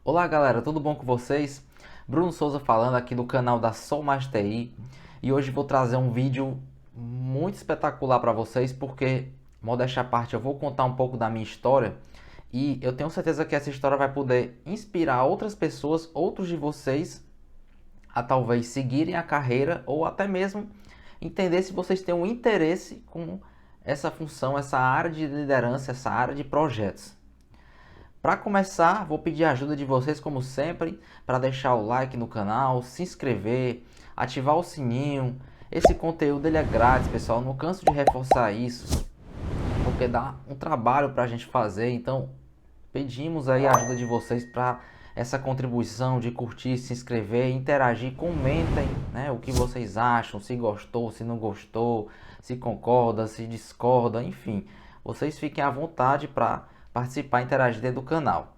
Olá galera, tudo bom com vocês? Bruno Souza falando aqui do canal da Sou Mais TI e hoje vou trazer um vídeo muito espetacular para vocês porque, modéstia à parte, eu vou contar um pouco da minha história e eu tenho certeza que essa história vai poder inspirar outras pessoas, outros de vocês, a talvez seguirem a carreira ou até mesmo entender se vocês têm um interesse com essa função, essa área de liderança, essa área de projetos. Para começar, vou pedir a ajuda de vocês, como sempre, para deixar o like no canal, se inscrever, ativar o sininho. Esse conteúdo ele é grátis, pessoal. Não canso de reforçar isso, porque dá um trabalho para a gente fazer. Então, pedimos aí a ajuda de vocês para essa contribuição de curtir, se inscrever, interagir, comentem, né, o que vocês acham, se gostou, se não gostou, se concorda, se discorda, enfim. Vocês fiquem à vontade para participar e interagir dentro do canal.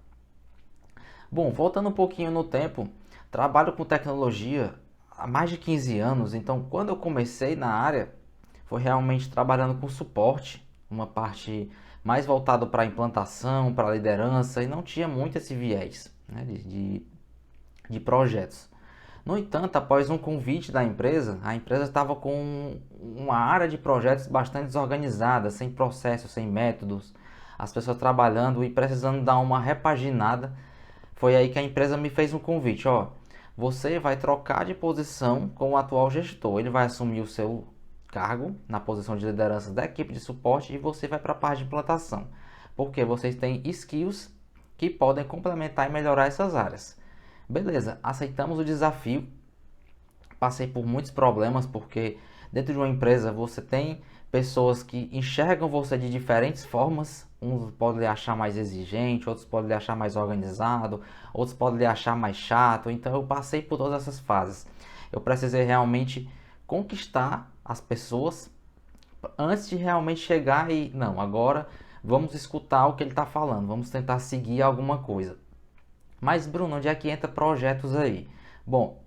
Bom, voltando um pouquinho no tempo, trabalho com tecnologia há mais de 15 anos, então quando eu comecei na área, foi realmente trabalhando com suporte, uma parte mais voltada para a implantação, para a liderança, e não tinha muito esse viés, né, de projetos. No entanto, após um convite da empresa, a empresa estava com uma área de projetos bastante desorganizada, sem processos, sem métodos, as pessoas trabalhando e precisando dar uma repaginada. Foi aí que a empresa me fez um convite, ó, você vai trocar de posição com o atual gestor, ele vai assumir o seu cargo na posição de liderança da equipe de suporte e você vai para a parte de implantação, porque vocês têm skills que podem complementar e melhorar essas áreas. Beleza, aceitamos o desafio. Passei por muitos problemas porque dentro de uma empresa você tem pessoas que enxergam você de diferentes formas. Uns podem lhe achar mais exigente, outros podem lhe achar mais organizado, outros podem lhe achar mais chato. Então eu passei por todas essas fases. Eu precisei realmente conquistar as pessoas antes de realmente chegar e não, agora vamos escutar o que ele está falando, vamos tentar seguir alguma coisa. Mas Bruno, onde é que entra projetos aí? Bom,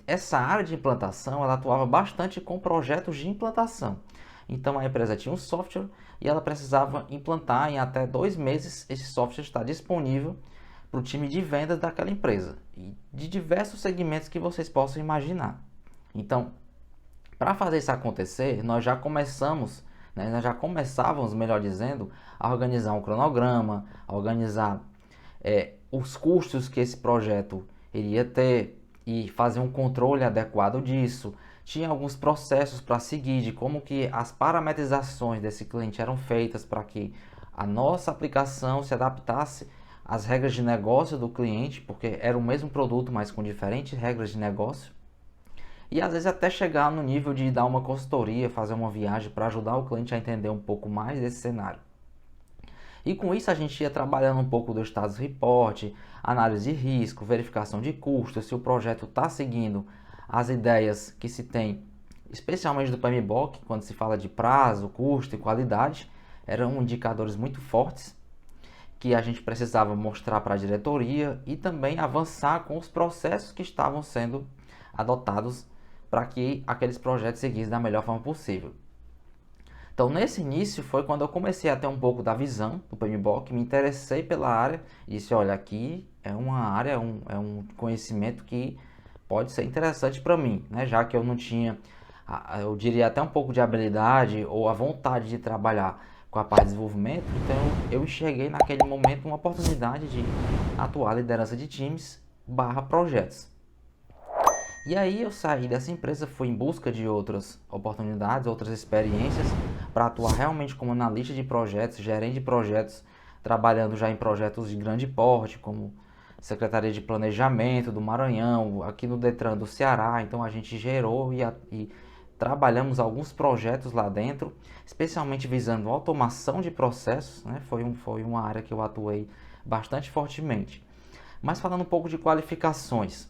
essa área de implantação, ela atuava bastante com projetos de implantação. Então a empresa tinha um software e ela precisava implantar em até 2 meses. Esse software está disponível para o time de vendas daquela empresa e de diversos segmentos que vocês possam imaginar. Então, para fazer isso acontecer, nós já começávamos, melhor dizendo, a organizar um cronograma, a organizar os custos que esse projeto iria ter e fazer um controle adequado disso. Tinha alguns processos para seguir de como que as parametrizações desse cliente eram feitas para que a nossa aplicação se adaptasse às regras de negócio do cliente, porque era o mesmo produto, mas com diferentes regras de negócio. E às vezes até chegar no nível de dar uma consultoria, fazer uma viagem para ajudar o cliente a entender um pouco mais desse cenário. E com isso a gente ia trabalhando um pouco do status report, análise de risco, verificação de custos, se o projeto está seguindo as ideias que se tem, especialmente do PMBOK, quando se fala de prazo, custo e qualidade, eram indicadores muito fortes que a gente precisava mostrar para a diretoria e também avançar com os processos que estavam sendo adotados para que aqueles projetos seguissem da melhor forma possível. Então, nesse início foi quando eu comecei a ter um pouco da visão do PMBOK, me interessei pela área e disse, olha, aqui é uma área, é um conhecimento que pode ser interessante para mim, né? Já que eu não tinha, eu diria até um pouco de habilidade ou a vontade de trabalhar com a parte de desenvolvimento, então eu enxerguei naquele momento uma oportunidade de atuar liderança de times barra projetos. E aí eu saí dessa empresa, fui em busca de outras oportunidades, outras experiências para atuar realmente como analista de projetos, gerente de projetos, trabalhando já em projetos de grande porte, como Secretaria de Planejamento do Maranhão, aqui no Detran do Ceará. Então a gente gerou e trabalhamos alguns projetos lá dentro, especialmente visando automação de processos, né? Foi uma área que eu atuei bastante fortemente. Mas falando um pouco de qualificações.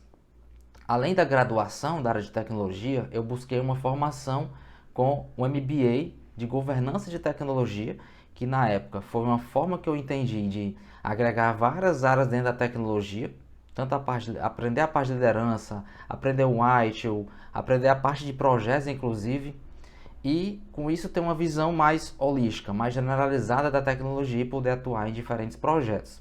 Além da graduação da área de tecnologia, eu busquei uma formação com o MBA de governança de tecnologia, que na época foi uma forma que eu entendi de agregar várias áreas dentro da tecnologia, tanto aprender a parte de liderança, aprender o ITIL, aprender a parte de projetos inclusive, e com isso ter uma visão mais holística, mais generalizada da tecnologia e poder atuar em diferentes projetos.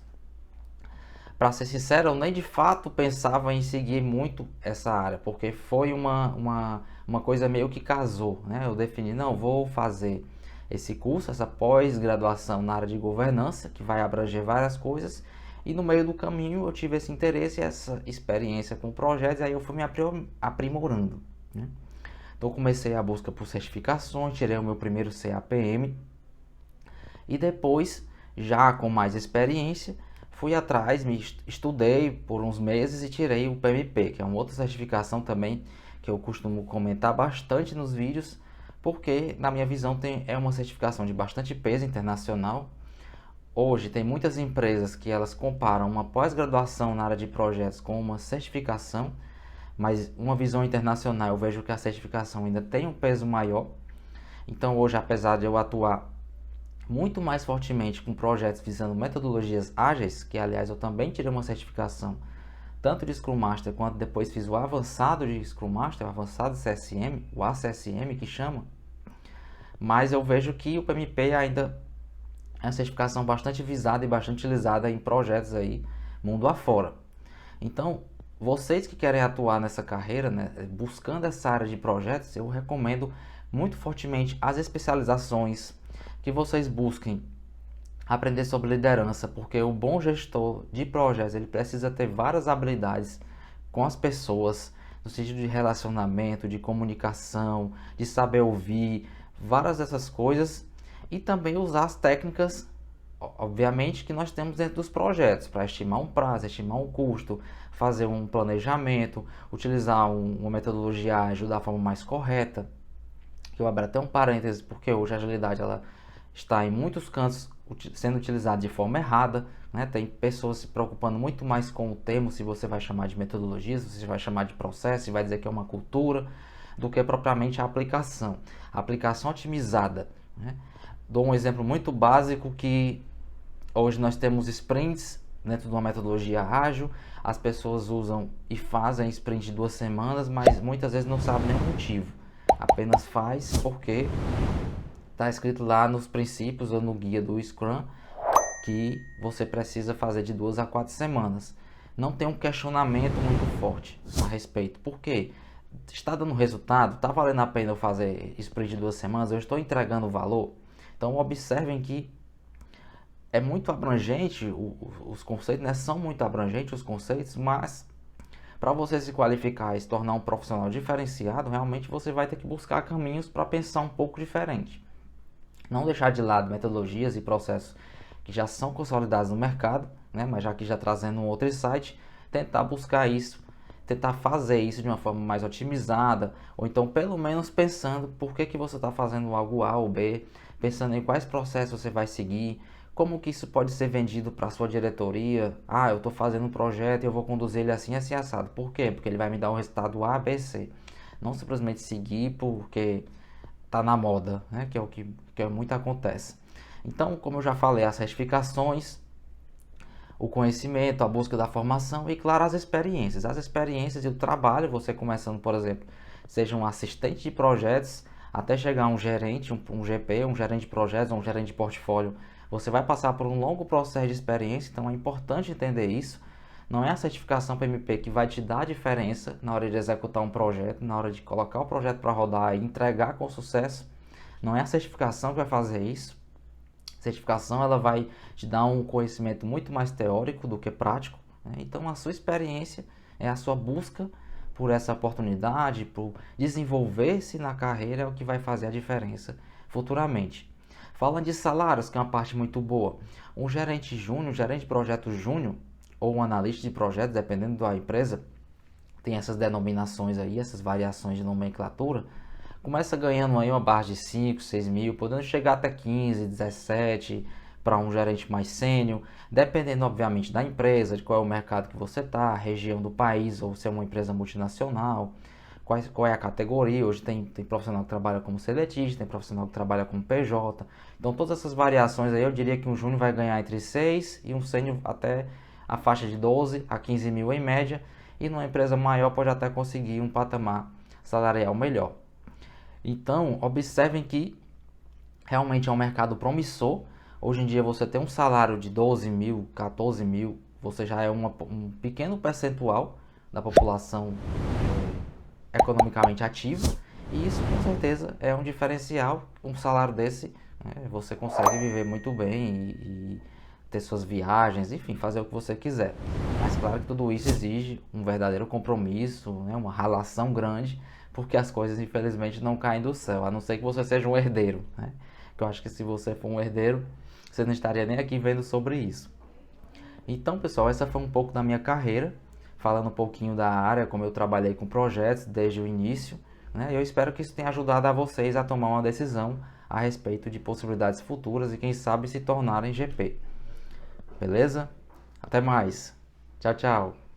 Para ser sincero, eu nem de fato pensava em seguir muito essa área, porque foi uma coisa meio que casou, né? Eu defini, não, vou fazer esse curso, essa pós-graduação na área de governança, que vai abranger várias coisas, e no meio do caminho eu tive esse interesse, essa experiência com projetos, e aí eu fui me aprimorando, né? Então comecei a busca por certificações, tirei o meu primeiro CAPM, e depois, já com mais experiência, fui atrás, estudei por uns meses e tirei o PMP, que é uma outra certificação também que eu costumo comentar bastante nos vídeos, porque na minha visão é uma certificação de bastante peso internacional. Hoje tem muitas empresas que elas comparam uma pós-graduação na área de projetos com uma certificação, mas uma visão internacional eu vejo que a certificação ainda tem um peso maior. Então hoje, apesar de eu atuar muito mais fortemente com projetos visando metodologias ágeis, que aliás eu também tirei uma certificação tanto de Scrum Master quanto depois fiz o avançado de Scrum Master, o avançado CSM, o ACSM que chama, mas eu vejo que o PMP ainda é uma certificação bastante visada e bastante utilizada em projetos aí mundo afora. Então, vocês que querem atuar nessa carreira, né, buscando essa área de projetos, eu recomendo muito fortemente as especializações, que vocês busquem aprender sobre liderança, porque o bom gestor de projetos, ele precisa ter várias habilidades com as pessoas, no sentido de relacionamento, de comunicação, de saber ouvir, várias dessas coisas, e também usar as técnicas, obviamente, que nós temos dentro dos projetos, para estimar um prazo, estimar um custo, fazer um planejamento, utilizar uma metodologia ágil da forma mais correta. Eu abro até um parênteses, porque hoje a agilidade ela está em muitos cantos sendo utilizada de forma errada, né? Tem pessoas se preocupando muito mais com o termo, se você vai chamar de metodologia, se você vai chamar de processo, se vai dizer que é uma cultura, do que propriamente a aplicação. A aplicação otimizada, né? Dou um exemplo muito básico que hoje nós temos sprints dentro de uma metodologia ágil, as pessoas usam e fazem sprint de 2 semanas, mas muitas vezes não sabem nem o motivo. Apenas faz porque está escrito lá nos princípios ou no guia do Scrum que você precisa fazer de 2 a 4 semanas. Não tem um questionamento muito forte a respeito. Por quê? Está dando resultado? Está valendo a pena eu fazer sprint de 2 semanas? Eu estou entregando valor? Então observem que é muito abrangente os conceitos, né? São muito abrangentes os conceitos, mas para você se qualificar e se tornar um profissional diferenciado, realmente você vai ter que buscar caminhos para pensar um pouco diferente. Não deixar de lado metodologias e processos que já são consolidados no mercado, né? Mas já que já trazendo um outro insight, tentar buscar isso, tentar fazer isso de uma forma mais otimizada, ou então pelo menos pensando por que você está fazendo algo A ou B, pensando em quais processos você vai seguir, como que isso pode ser vendido para a sua diretoria. Ah, eu estou fazendo um projeto e eu vou conduzir ele assim, assim, assado. Por quê? Porque ele vai me dar um resultado A, B, C. Não simplesmente seguir porque tá na moda, né? Que é o que muito acontece. Então, como eu já falei, as certificações, o conhecimento, a busca da formação e, claro, as experiências. As experiências e o trabalho, você começando, por exemplo, seja um assistente de projetos, até chegar um gerente, um GP, um gerente de projetos, um gerente de portfólio. Você vai passar por um longo processo de experiência, então é importante entender isso. Não é a certificação PMP que vai te dar a diferença na hora de executar um projeto, na hora de colocar o projeto para rodar e entregar com sucesso. Não é a certificação que vai fazer isso. A certificação ela vai te dar um conhecimento muito mais teórico do que prático, né? Então a sua experiência é a sua busca por essa oportunidade, por desenvolver-se na carreira é o que vai fazer a diferença futuramente. Falando de salários, que é uma parte muito boa. Um gerente júnior, um gerente de projeto júnior, ou um analista de projetos, dependendo da empresa, tem essas denominações aí, essas variações de nomenclatura, começa ganhando aí uma barra de 5, 6 mil, podendo chegar até 15, 17 para um gerente mais sênior, dependendo obviamente da empresa, de qual é o mercado que você está, a região do país, ou se é uma empresa multinacional, qual é a categoria. Hoje tem profissional que trabalha como seletista, tem profissional que trabalha como PJ, então todas essas variações aí eu diria que um júnior vai ganhar entre 6 e um sênior até a faixa de 12 a 15 mil em média, e numa empresa maior pode até conseguir um patamar salarial melhor. Então, observem que realmente é um mercado promissor. Hoje em dia você tem um salário de 12 mil, 14 mil, você já é um pequeno percentual da população economicamente ativa, e isso com certeza é um diferencial. Um salário desse, né, você consegue viver muito bem e ter suas viagens, enfim, fazer o que você quiser. Mas claro que tudo isso exige um verdadeiro compromisso, né, uma relação grande, porque as coisas infelizmente não caem do céu, a não ser que você seja um herdeiro, né? Que eu acho que se você for um herdeiro, você não estaria nem aqui vendo sobre isso. Então, pessoal, essa foi um pouco da minha carreira, falando um pouquinho da área, como eu trabalhei com projetos desde o início, né? Eu espero que isso tenha ajudado a vocês a tomar uma decisão a respeito de possibilidades futuras e quem sabe se tornarem GP. Beleza? Até mais. Tchau, tchau.